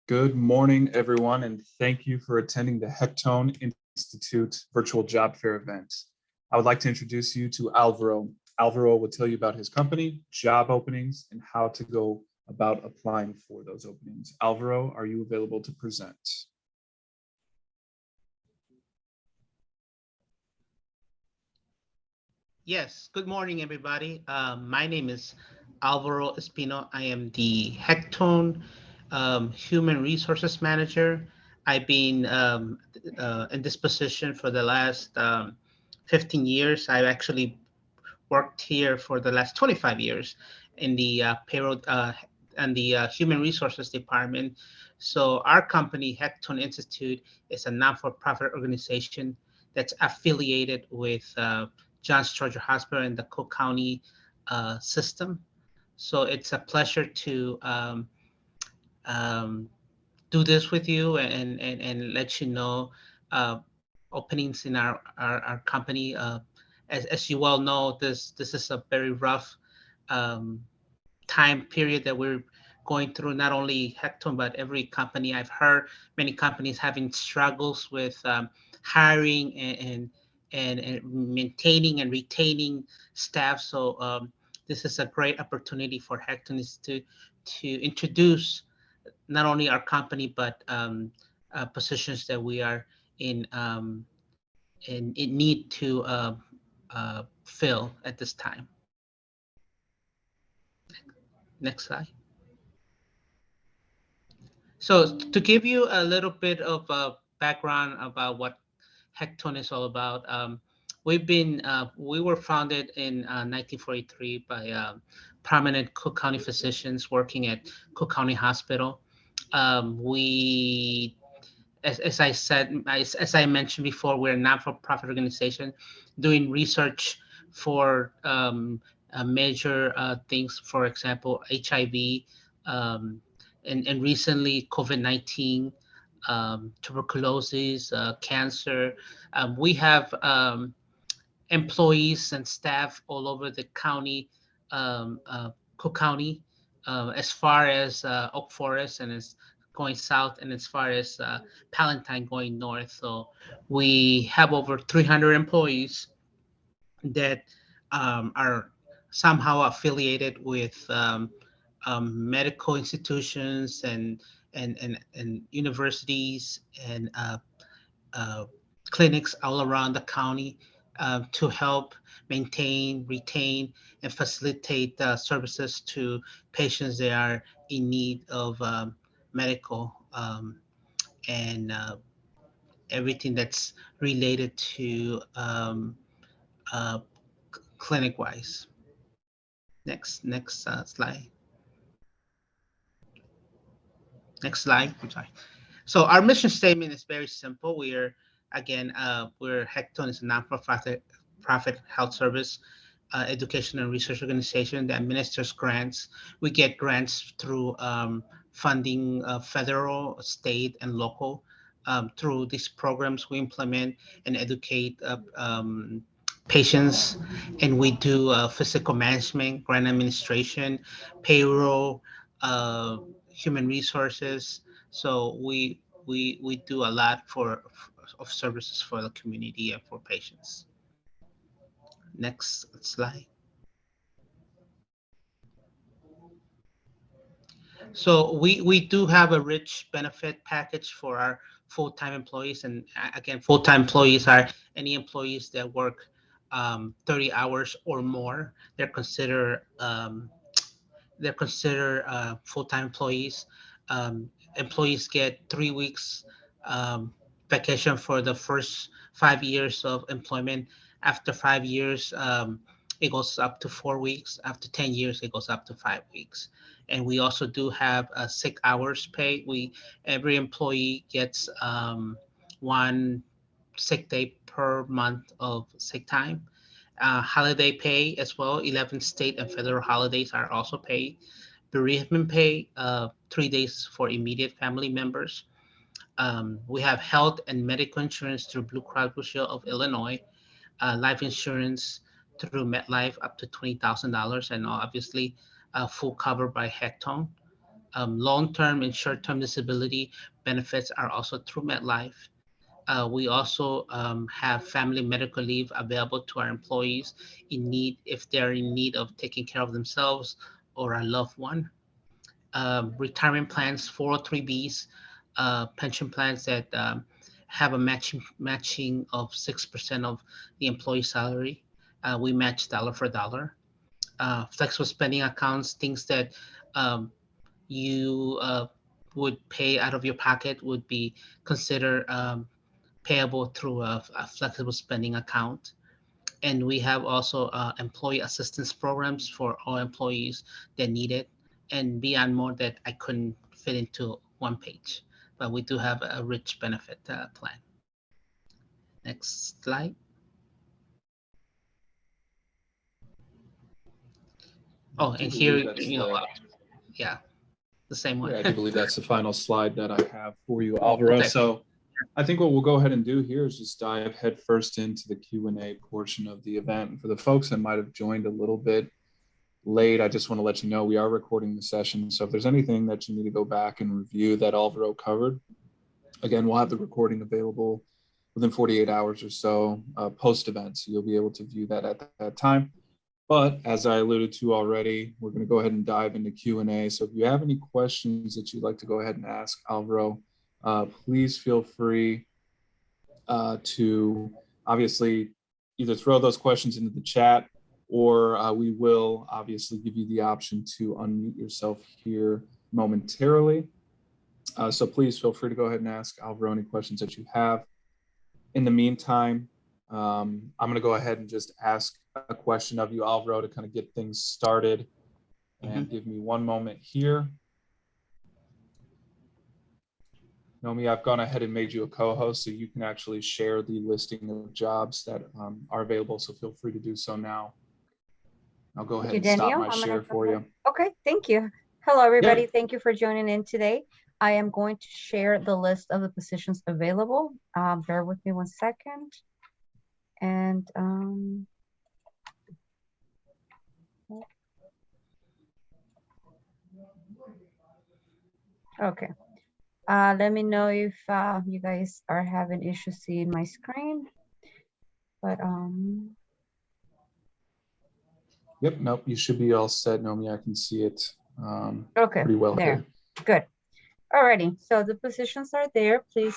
Good morning, everyone, and thank you for attending the Hektoen Institute Virtual Job Fair event. I would like to introduce you to Alvaro. Alvaro will tell you about his company, job openings, and how to go about applying for those openings. Alvaro, are you available to present? Yes, good morning, everybody. My name is Alvaro Espino. I am the Hecton Human Resources Manager. I've been in this position for the last 15 years. I've actually worked here for the last 25 years in the payroll and the Human Resources Department. So our company, Hecton Institute, is a non-for-profit organization that's affiliated with Johns Georgia Hospital and the Cook County system. So it's a pleasure to um, do this with you and let you know uh, openings in our company. As you well know, this is a very rough um, time period that we're going through, not only Hecton, but every company. I've heard many companies having struggles with hiring and maintaining and retaining staff. So this is a great opportunity for Hecton is to introduce not only our company, but positions that we are in in need to fill at this time. Next slide. So to give you a little bit of a background about what Hecton is all about, we were founded in 1943 by prominent Cook County physicians working at Cook County Hospital. We as I said, as I mentioned before, we're a non-for-profit organization doing research for major things, for example, HIV, um, and recently COVID-19, tuberculosis, cancer. We have employees and staff all over the county, Cook County, as far as Oak Forest and as going south, and as far as Palatine going north. So we have over 300 employees that are somehow affiliated with medical institutions and universities and uh, clinics all around the county to help maintain, retain, and facilitate services to patients that are in need of medical and everything that's related to uh, clinic wise. Next slide. Next slide. I'm sorry. So our mission statement is very simple. We're Hecton is a non-profit health service, education and research organization that administers grants. We get grants through funding, federal, state, and local. Through these programs, we implement and educate patients, and we do physical management, grant administration, payroll, uh, human resources. So we do a lot for of services for the community and for patients. Next slide. So we do have a rich benefit package for our full-time employees, and again, full-time employees are any employees that work 30 hours or more. They're considered full-time employees. Employees get 3 weeks um, vacation for the first 5 years of employment. After 5 years, it goes up to 4 weeks. After 10 years, it goes up to 5 weeks. And we also do have sick hours pay. Every employee gets one sick day per month of sick time. Holiday pay as well. 11 state and federal holidays are also paid. Bereavement pay, 3 days for immediate family members. We have health and medical insurance through Blue Cross Blue Shield of Illinois, life insurance through MetLife up to $20,000, and obviously full cover by Hecton. Long-term and short-term disability benefits are also through MetLife. We also have family medical leave available to our employees in need if they're in need of taking care of themselves or a loved one. Retirement plans, 403Bs, pension plans that have a matching of 6% of the employee salary. We match dollar for dollar. Flexible spending accounts, things that you would pay out of your pocket would be considered payable through a flexible spending account. And we have also employee assistance programs for all employees that need it, and beyond more that I couldn't fit into one page. But we do have a rich benefit plan. Next slide. Oh, I do and believe here, that's yeah, the same one. I do believe that's the final slide that I have for you, Alvaro. Okay. So I think what we'll go ahead and do here is just dive headfirst into the Q&A portion of the event. And for the folks that might have joined a little bit late, I just want to let you know we are recording the session. So if there's anything that you need to go back and review that Alvaro covered, again, we'll have the recording available within 48 hours or so post-event. So you'll be able to view that at that time. But as I alluded to already, we're going to go ahead and dive into Q&A. So if you have any questions that you'd like to go ahead and ask Alvaro, please feel free to obviously either throw those questions into the chat, or we will obviously give you the option to unmute yourself here momentarily. So please feel free to go ahead and ask Alvaro any questions that you have. In the meantime, I'm going to go ahead and just ask a question of you, Alvaro, to kind of get things started. And give me one moment here. Nomi, I've gone ahead and made you a co-host, so you can actually share the listing of jobs that are available. So feel free to do so now. I'll go ahead and stop my share for you. Okay, thank you. Hello, everybody. Yeah. Thank you for joining in today. I am going to share the list of the positions available. Bear with me one second. And okay. Let me know if you guys are having issues seeing my screen. But Yep, nope, you should be all set, Nomi. I can see it okay, pretty well there. here. Good. Alrighty, so the positions are there. Please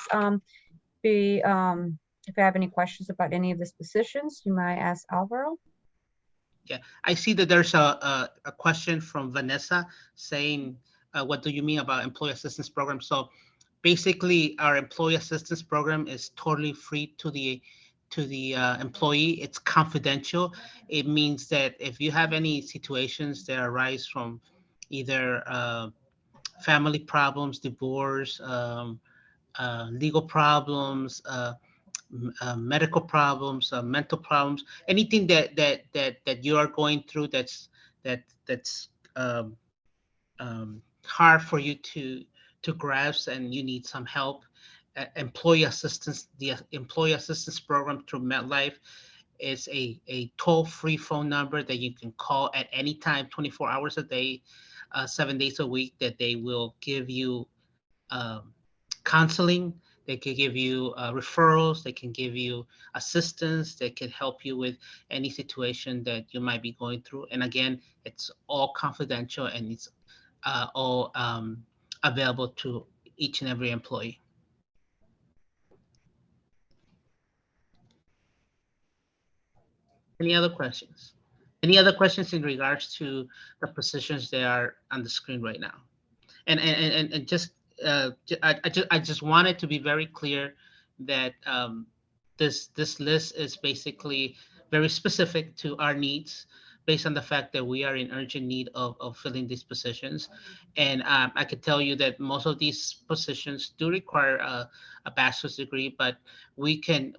if you have any questions about any of these positions, you might ask Alvaro. Yeah, I see that there's a question from Vanessa saying, what do you mean about employee assistance program? So basically, our employee assistance program is totally free to the employee. It's confidential. It means that if you have any situations that arise from either family problems, divorce, legal problems, medical problems, mental problems, anything that you are going through that's hard for you to grasp and you need some help. Employee assistance, the employee assistance program through MetLife is a toll-free phone number that you can call at any time, 24 hours a day, 7 days a week, that they will give you counseling. They can give you referrals. They can give you assistance. They can help you with any situation that you might be going through. And again, it's all confidential and it's all available to each and every employee. Any other questions? Any other questions in regards to the positions that are on the screen right now? And just I just wanted to be very clear that this list is basically very specific to our needs based on the fact that we are in urgent need of filling these positions. And I could tell you that most of these positions do require a bachelor's degree, but we can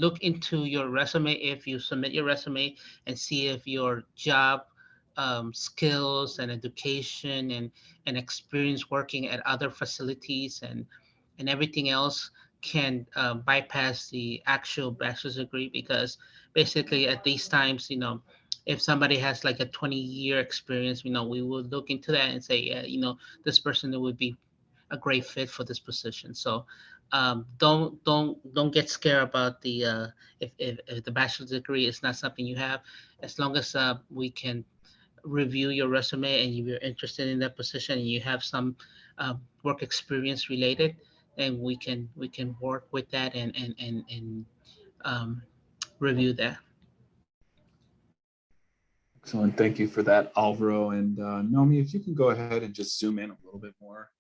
look into your resume if you submit your resume and see if your job skills and education and experience working at other facilities and everything else can bypass the actual bachelor's degree, because basically at these times, If somebody has like a 20-year experience, we would look into that and say, yeah, this person that would be a great fit for this position. So don't get scared about the if the bachelor's degree is not something you have. As long as we can review your resume and you're interested in that position and you have some work experience related, and we can work with that and um, review that. Excellent. Thank you for that, Alvaro. And Nomi, if you can go ahead and just zoom in a little bit more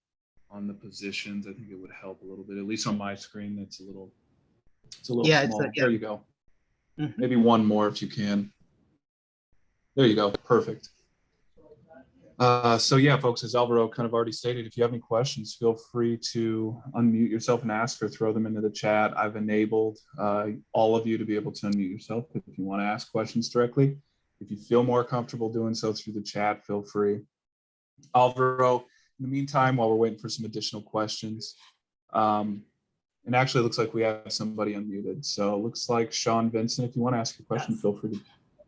on the positions, I think it would help a little bit. At least on my screen, it's a little Yeah, small. yeah. There you go. Mhm. Maybe one more if you can. There you go. Perfect. So yeah, folks, as Alvaro kind of already stated, if you have any questions, feel free to unmute yourself and ask or throw them into the chat. I've enabled all of you to be able to unmute yourself if you want to ask questions directly. If you feel more comfortable doing so through the chat, feel free. Alvaro, in the meantime, while we're waiting for some additional questions, and actually it looks like we have somebody unmuted. So it looks like Sean Vincent, if you want to ask a question, feel free to.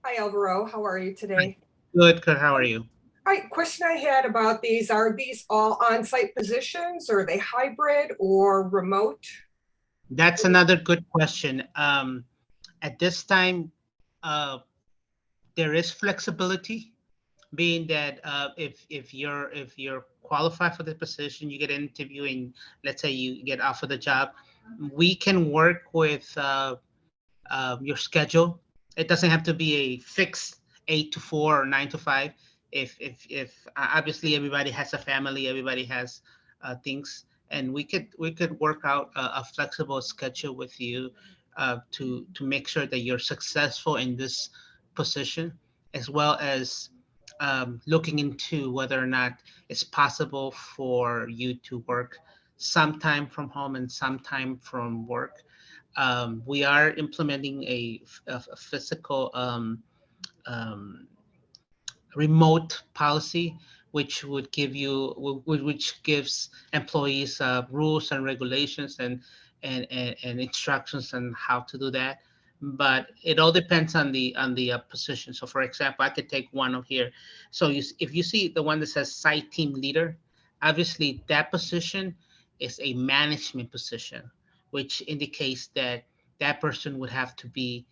Hi, Alvaro. How are you today? Good. How are you? All right, question I had about these, are these all on-site positions? Or are they hybrid or remote? That's another good question. At this time, there is flexibility, being that if you're qualified for the position, you get an interview, and let's say you get offered the job, we can work with your schedule. It doesn't have to be a fixed 8 to 4 or 9 to 5. If obviously everybody has a family, everybody has things, and we could work out a flexible schedule with you to make sure that you're successful in this position, as well as looking into whether or not it's possible for you to work sometime from home and sometime from work. We are implementing a physical um, remote policy, which would give you, which gives employees rules and regulations and instructions on how to do that. But it all depends on the position. So, for example, I could take one of here. So, if you see the one that says site team leader, obviously that position is a management position, which indicates that that person would have to be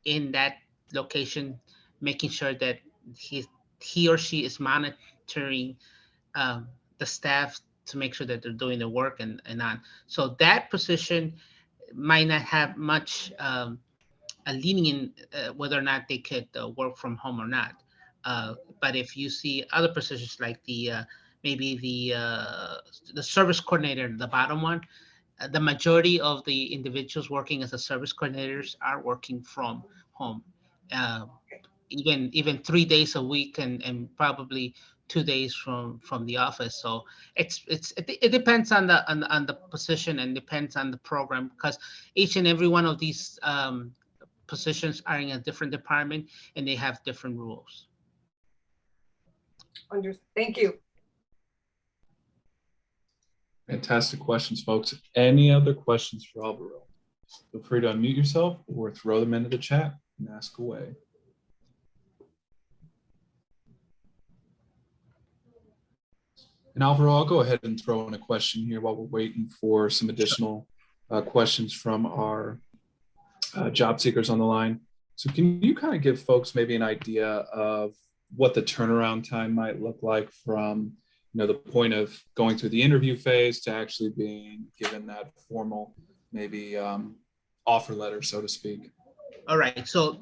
in that location, making sure that he he or she is monitoring um, the staff to make sure that they're doing the work and on. So that position might not have much a lenient whether or not they could work from home or not. But if you see other positions like maybe the service coordinator, the bottom one, the majority of the individuals working as a service coordinators are working from home. Uh, even 3 days a week and probably 2 days from the office. So it depends on the position and depends on the program, because each and every one of these positions are in a different department and they have different rules. Thank you. Fantastic questions, folks. Any other questions for Alvaro? Feel free to unmute yourself or throw them into the chat and ask away. And Alvaro, I'll go ahead and throw in a question here while we're waiting for some additional questions from our job seekers on the line. So can you kind of give folks maybe an idea of what the turnaround time might look like from the point of going through the interview phase to actually being given that formal maybe offer letter, so to speak? All right. So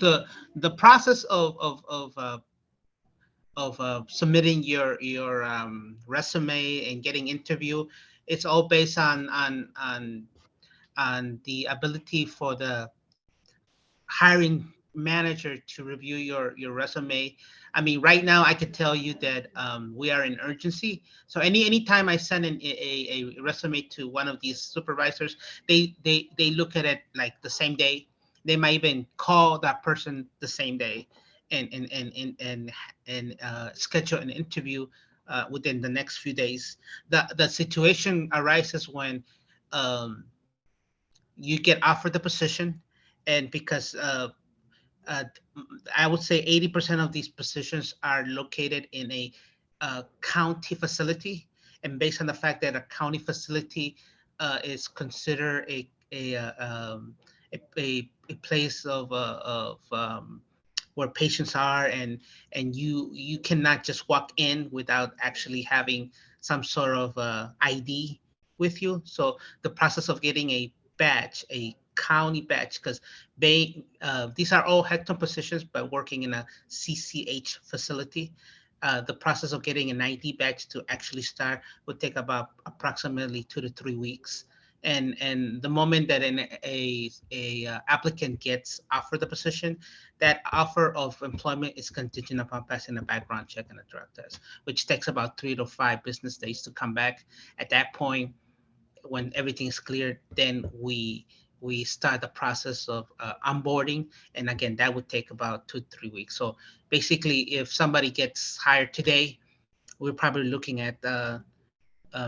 the process of submitting your resume and getting interview, it's all based on the ability for the hiring manager to review your resume. I mean, right now I could tell you that we are in urgency. So anytime I send in a resume to one of these supervisors, they look at it like the same day. They might even call that person the same day and schedule an interview within the next few days. The situation arises when um, you get offered the position, and because uh, I would say 80% of these positions are located in a county facility, and based on the fact that a county facility is considered a place of where patients are, and you cannot just walk in without actually having some sort of ID with you. So the process of getting a badge, a county badge, because these are all Hecton positions, but working in a CCH facility. The process of getting an ID badge to actually start would take about approximately 2 to 3 weeks. And the moment that a applicant gets offered the position, that offer of employment is contingent upon passing a background check and a drug test, which takes about 3 to 5 business days to come back. At that point, when everything is cleared, then we start the process of onboarding, and again, that would take about 2 to 3 weeks. So basically, if somebody gets hired today, we're probably looking at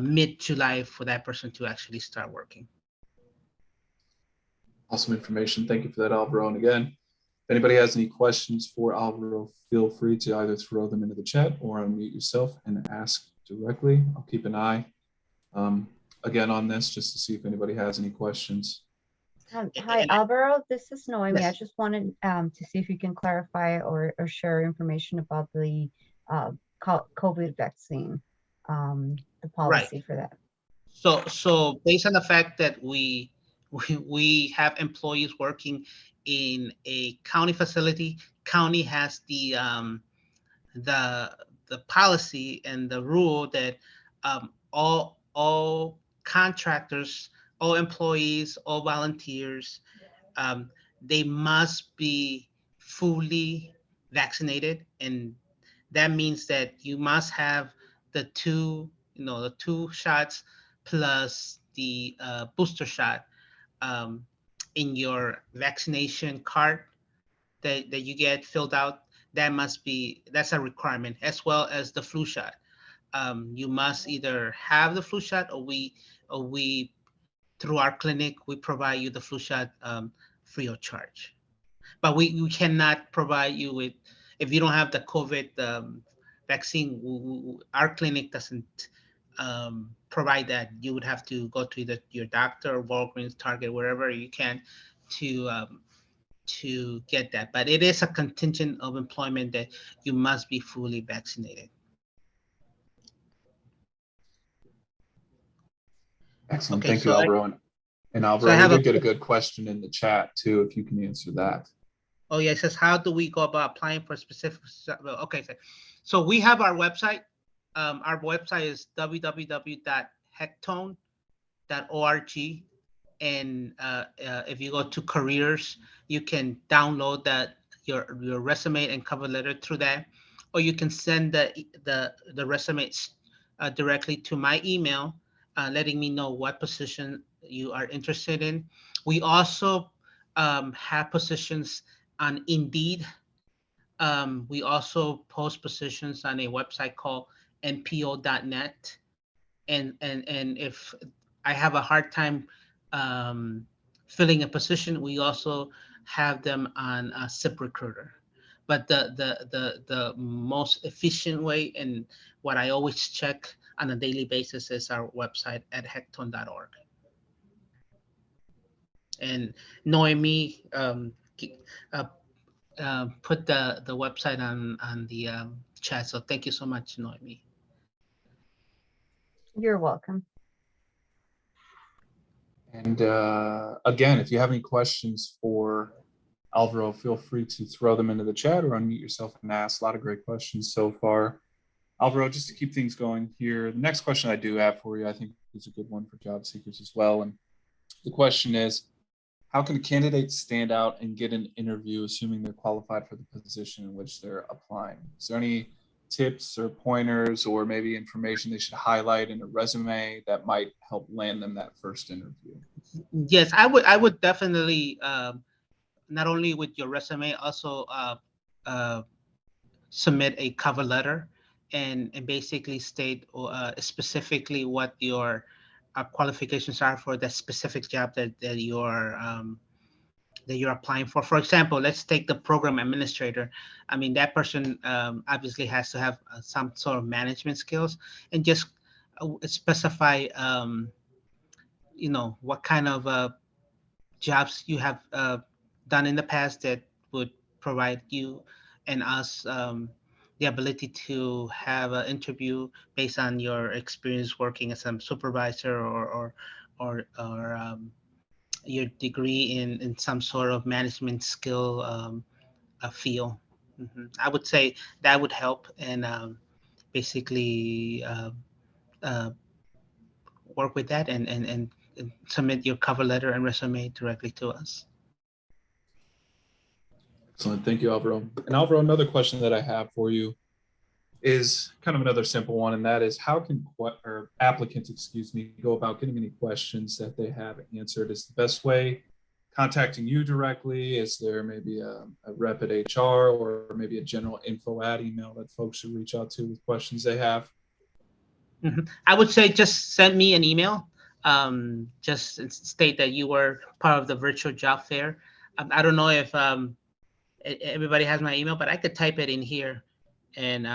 mid-July for that person to actually start working. Awesome information. Thank you for that, Alvaro. And again, if anybody has any questions for Alvaro, feel free to either throw them into the chat or unmute yourself and ask directly. I'll keep an eye again on this just to see if anybody has any questions. Hi, Alvaro. This is Noemi. Yes. I just wanted to see if you can clarify or share information about the COVID vaccine, the policy for that. So based on the fact that we have employees working in a county facility, county has the policy and the rule that all contractors, all employees, all volunteers, they must be fully vaccinated, and that means that you must have the two shots plus the booster shot in your vaccination card that you get filled out. That's a requirement, as well as the flu shot. You must either have the flu shot, or we through our clinic, we provide you the flu shot free of charge. But we cannot provide you with, if you don't have the COVID vaccine, our clinic doesn't provide that. You would have to go to either your doctor or Walgreens, Target, wherever you can to get that. But it is a contingent of employment that you must be fully vaccinated. Excellent. Okay, Thank you, so Alvaro. And I Alvaro, we have did get a good question in the chat too, if you can answer that. Oh yeah, it says, how do we go about applying for a specific? Okay, so we have our website. Our website is www.hektoen.org, and if you go to careers, you can download your resume and cover letter through that, or you can send the resume directly to my email, letting me know what position you are interested in. We also have positions on Indeed. We also post positions on a website called npo.net. And if I have a hard time filling a position, we also have them on ZipRecruiter. But the most efficient way, and what I always check on a daily basis, is our website at hektoen.org. And Noemi put the website on the chat. So thank you so much, Noemi. You're welcome. And again, if you have any questions for Alvaro, feel free to throw them into the chat or unmute yourself and ask. A lot of great questions so far. Alvaro, just to keep things going here, the next question I do have for you, I think is a good one for job seekers as well. And the question is, how can candidates stand out and get an interview, assuming they're qualified for the position in which they're applying? Is there any tips or pointers or maybe information they should highlight in a resume that might help land them that first interview? Yes, I would definitely, not only with your resume, also submit a cover letter and basically state specifically what your qualifications are for that specific job that you're that you're applying for. For example, let's take the program administrator. I mean, that person obviously has to have some sort of management skills, and just specify, what kind of jobs you have done in the past that would provide you and us the ability to have an interview based on your experience working as a supervisor or your degree in some sort of management skill field. I would say that would help, and basically uh, work with that and submit your cover letter and resume directly to us. Excellent. Thank you, Alvaro. And Alvaro, another question that I have for you is kind of another simple one, and that is how can applicants, go about getting any questions that they have answered? Is the best way contacting you directly? Is there maybe a rep at HR or maybe a general info at email that folks should reach out to with questions they have? I would say just send me an email. Just state that you were part of the virtual job fair. I don't know if everybody has my email, but I could type it in here, and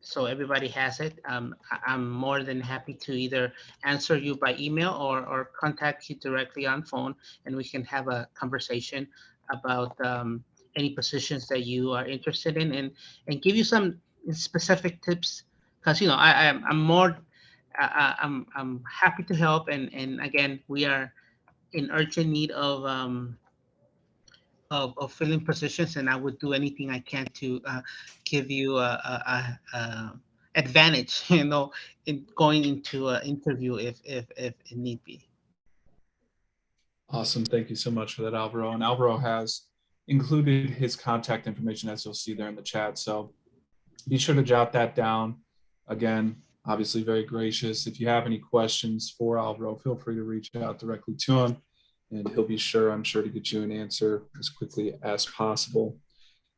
so everybody has it. I'm more than happy to either answer you by email or contact you directly on phone, and we can have a conversation about any positions that you are interested in, and give you some specific tips. Because I'm happy to help, and again, we are in urgent need of filling positions, and I would do anything I can to give you a advantage, in going into an interview if it need be. Awesome. Thank you so much for that, Alvaro. And Alvaro has included his contact information, as you'll see there in the chat. So be sure to jot that down. Again, obviously very gracious. If you have any questions for Alvaro, feel free to reach out directly to him, and he'll be I'm sure, to get you an answer as quickly as possible.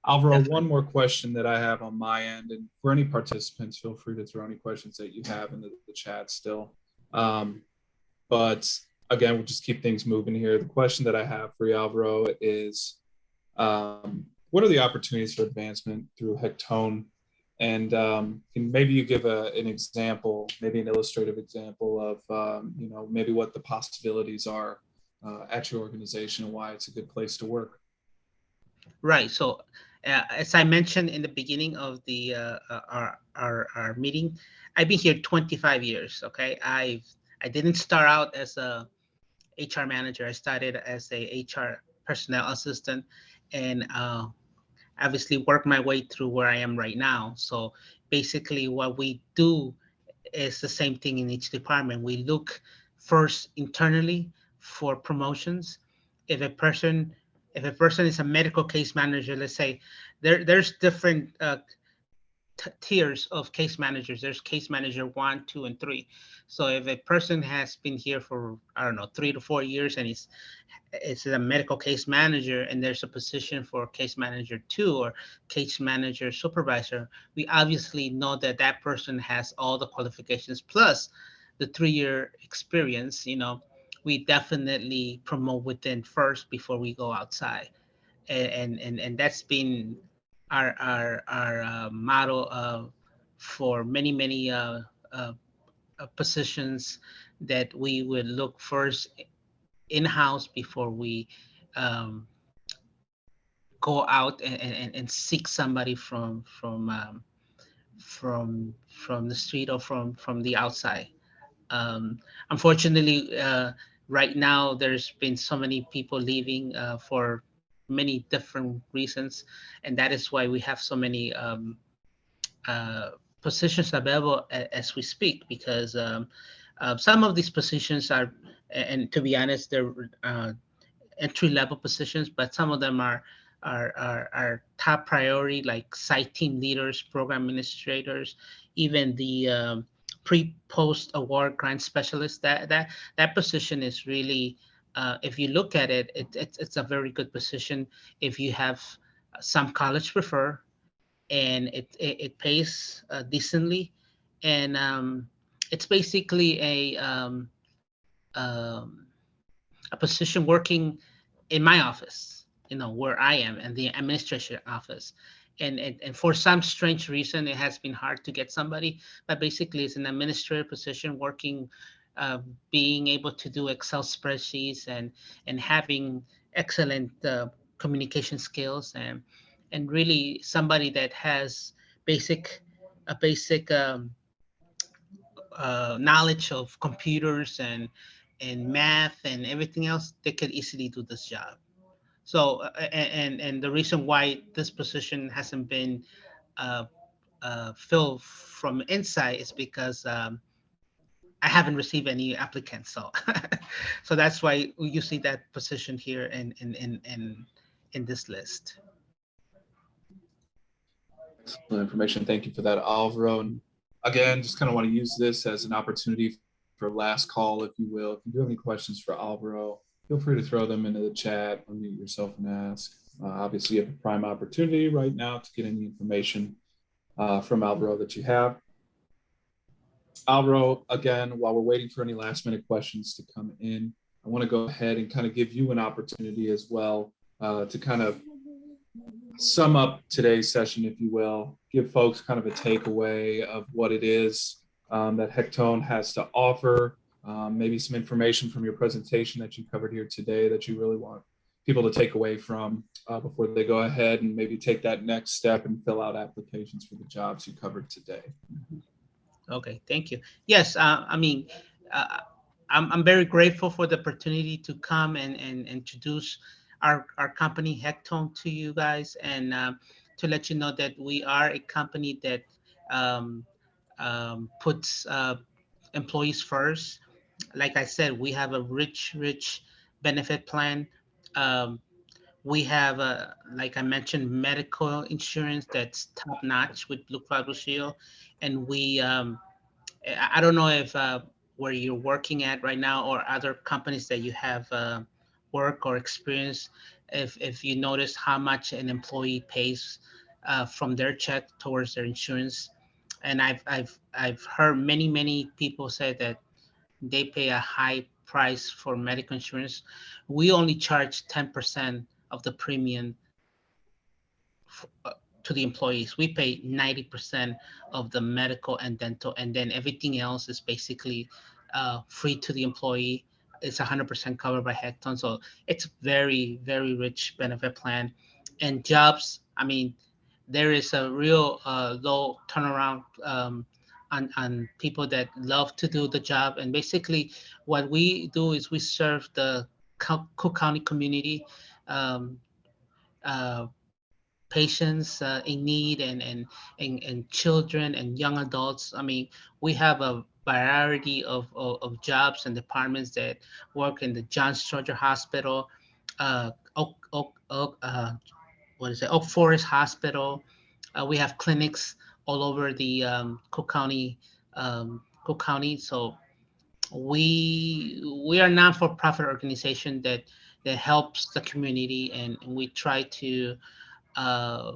Alvaro, Definitely. One more question that I have on my end, and for any participants, feel free to throw any questions that you have in the chat still. But again, we'll just keep things moving here. The question that I have for you, Alvaro, is what are the opportunities for advancement through Hektoen? And maybe you give an example, maybe an illustrative example of, maybe what the possibilities are at your organization and why it's a good place to work. Right. So, as I mentioned in the beginning of the our meeting, I've been here 25 years. Okay, I didn't start out as a HR manager. I started as a HR personnel assistant, and obviously worked my way through where I am right now. So basically, what we do is the same thing in each department. We look first internally for promotions. If a person is a medical case manager, let's say, there's different tiers of case managers. There's case manager 1, 2, and 3. So if a person has been here for, I don't know, 3 to 4 years, and it's a medical case manager, and there's a position for case manager 2 or case manager supervisor, we obviously know that that person has all the qualifications plus the 3-year experience. We definitely promote within first before we go outside, and that's been our model for many positions, that we would look first in-house before we go out and seek somebody from the street or from the outside. Unfortunately, right now there's been so many people leaving for many different reasons, and that is why we have so many positions available as we speak, because some of these positions are, and to be honest, they're entry-level positions, but some of them are top priority, like site team leaders, program administrators, even the pre-post award grant specialist. That position is really, if you look at it, it's a very good position if you have some college prefer, and it pays decently, and it's basically a a position working in my office, where I am, in the administration office. And for some strange reason, it has been hard to get somebody, but basically it's an administrative position working, being able to do Excel spreadsheets and having excellent communication skills, and really somebody that has a basic knowledge of computers and math and everything else. They could easily do this job. So and the reason why this position hasn't been uh, filled from inside is because I haven't received any applicants. So so that's why you see that position here in this list. Excellent information. Thank you for that, Alvaro. And again, just kind of want to use this as an opportunity for last call, if you will. If you do have any questions for Alvaro, feel free to throw them into the chat, unmute yourself and ask. Obviously, you have a prime opportunity right now to get any information from Alvaro that you have. Alvaro, again, while we're waiting for any last minute questions to come in, I want to go ahead and kind of give you an opportunity as well to kind of sum up today's session, if you will, give folks kind of a takeaway of what it is that Hektoen has to offer, maybe some information from your presentation that you covered here today that you really want people to take away from before they go ahead and maybe take that next step and fill out applications for the jobs you covered today. Okay, thank you. Yes, I mean, I'm very grateful for the opportunity to come and introduce our company Hektoen to you guys, and to let you know that we are a company that puts employees first. Like I said, we have a rich benefit plan. Um, we have, like I mentioned, medical insurance that's top notch with Blue Cross Blue Shield, and I don't know if where you're working at right now or other companies that you have work or experience, if you notice how much an employee pays from their check towards their insurance. And I've heard many people say that they pay a high price for medical insurance. We only charge 10% of the premium to the employees. We pay 90% of the medical and dental, and then everything else is basically free to the employee. It's 100% covered by Hecton. So it's very rich benefit plan. And jobs, I mean, there is a real low turnaround on people that love to do the job. And basically what we do is we serve the Cook County community, um, uh, patients in need, and children and young adults. I mean, we have a variety of jobs and departments that work in the John Stroger Hospital, Oak Forest Hospital. We have clinics all over the Cook County. So we are a non-for-profit organization that helps the community, and we try to uh,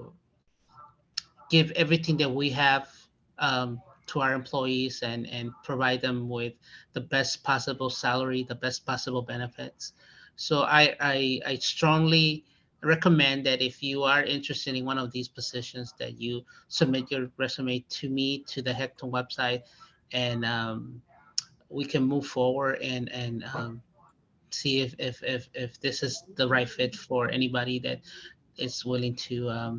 give everything that we have to our employees, and provide them with the best possible salary, the best possible benefits. So I strongly recommend that if you are interested in one of these positions, that you submit your resume to me, to the Hecton website, and we can move forward and see if this is the right fit for anybody that is willing to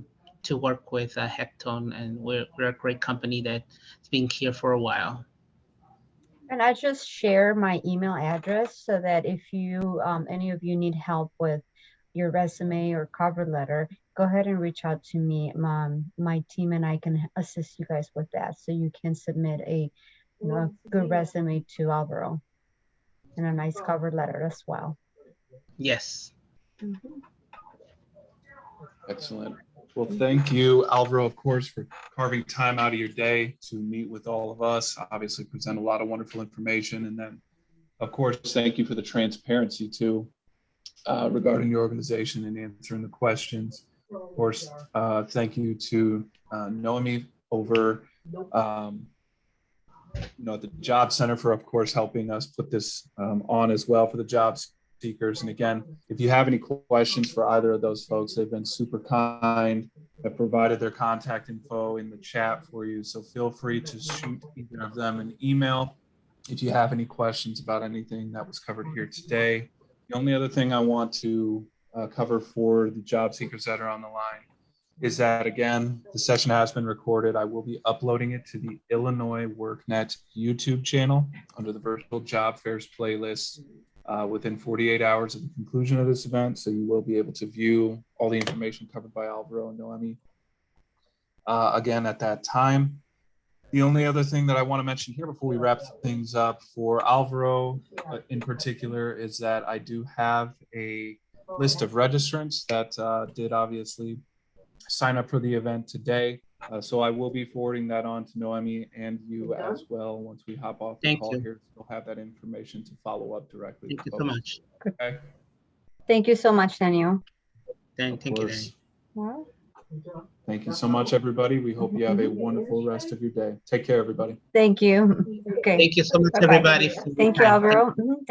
work with Hecton. And we're a great company that's been here for a while. And I just share my email address so that if you, any of you need help with your resume or cover letter, go ahead and reach out to me. My team and I can assist you guys with that. So you can submit a good resume to Alvaro and a nice cover letter as well. Yes. Mm-hmm. Excellent. Well, thank you, Alvaro, of course, for carving time out of your day to meet with all of us, obviously present a lot of wonderful information. And then, of course, thank you for the transparency too regarding your organization and answering the questions. Of course, thank you to Noemi over at the Job Center for, of course, helping us put this on as well for the jobs seekers. And again, if you have any questions for either of those folks, they've been super kind, have provided their contact info in the chat for you. So feel free to shoot either of them an email if you have any questions about anything that was covered here today. The only other thing I want to cover for the job seekers that are on the line is that, again, the session has been recorded. I will be uploading it to the Illinois WorkNet YouTube channel under the Virtual Job Fairs playlist within 48 hours of the conclusion of this event. So you will be able to view all the information covered by Alvaro and Noemi again at that time. The only other thing that I want to mention here before we wrap things up for Alvaro in particular is that I do have a list of registrants that did obviously sign up for the event today. So I will be forwarding that on to Noemi and you as well once we hop off the call here. You'll have that information to follow up directly. Thank you so much. Okay. Thank you so much, Daniel. Thank you, Danny. Well, Thank you so much, everybody. We hope you have a wonderful rest of your day. Take care, everybody. thank you. Okay. Thank you so much, Bye-bye. everybody. Thank you, Alvaro. Mhm.